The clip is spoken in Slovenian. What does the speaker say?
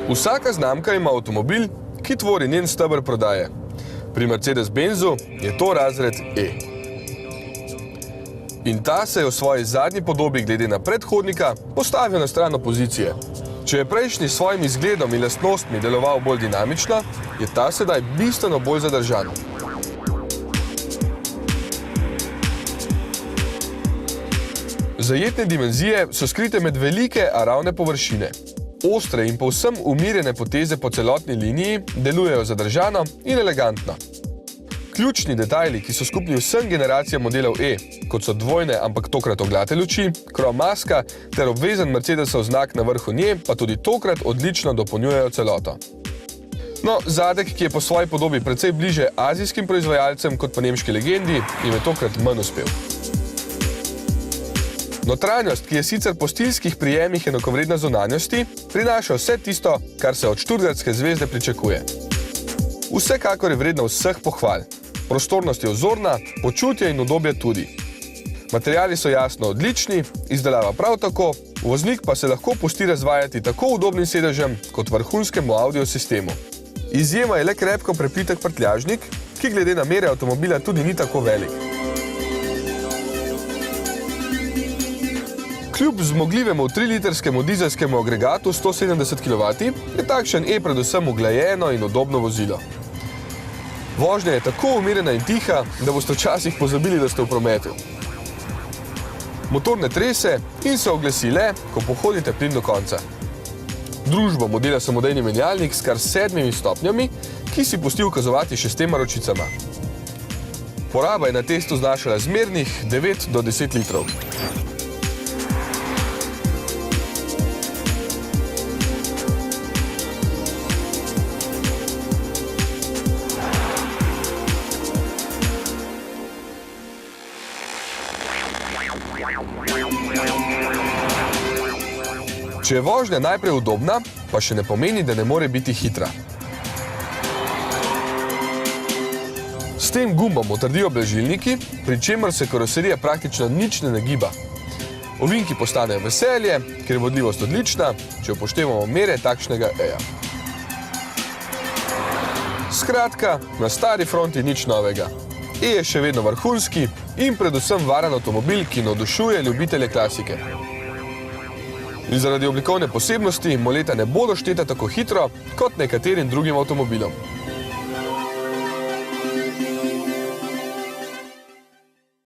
Vsaka znamka ima avtomobil, ki tvori njen steber prodaje. Pri Mercedes-Benzu je to razred E. In ta se je v svoji zadnji podobi glede na predhodnika postavil na stran opozicije. Če je prejšnji s svojim izgledom in lastnostmi deloval bolj dinamično, je ta sedaj bistveno bolj zadržan. Zajetne dimenzije so skrite med velike, a ravne površine. Ostre in povsem umirjene poteze po celotni liniji delujejo zadržano in elegantno. Ključni detajli, ki so skupni vsem generacijam modelov E, kot so dvojne, ampak tokrat oglate luči, kromaska ter obvezen Mercedesov znak na vrhu nje, pa tudi tokrat odlično dopolnjujejo celoto. No, zadek, ki je po svoji podobi precej bliže azijskim proizvajalcem kot pa nemški legendi, jim je tokrat manj uspel. Notranjost, ki je sicer po stilskih prijemih enakovredna zunanjosti, prinaša vse tisto, kar se od Stuttgartske zvezde pričakuje. Vsekakor je vredna vseh pohval. Prostornost je vzorna, počutje in udobje tudi. Materiali so jasno odlični, izdelava prav tako, voznik pa se lahko pusti razvajati tako udobnim sedežem kot vrhunskemu audio sistemu. Izjema je le krepko preplitek prtljažnik, ki glede na mere avtomobila tudi ni tako velik. Kljub zmogljivemu 3-litrskemu dizelskemu agregatu 170 kW je takšen E predvsem uglajeno in udobno vozilo. Vožnja je tako umirjena in tiha, da boste včasih pozabili, da ste v prometu. Motor ne trese in se oglasi le, ko pohodite plin do konca. Družbo modela samodejni menjalnik s kar 7 stopnjami, ki si pusti ukazovati 6 ročicama. Poraba je na testu znašala zmernih 9 do 10 litrov. Če je vožnja najprej udobna, pa še ne pomeni, da ne more biti hitra. S tem gumbom utrdijo blažilniki, pri čemer se karoserija praktično nič ne nagiba. Ovinki postanejo veselje, ker je vodljivost odlična, če upoštevamo mere takšnega E-ja. Skratka, na stari fronti nič novega. E je še vedno vrhunski in predvsem varen avtomobil, ki navdušuje ljubitelje klasike. In zaradi oblikovne posebnosti moleta ne bodo šteta tako hitro kot nekaterim drugim avtomobilom.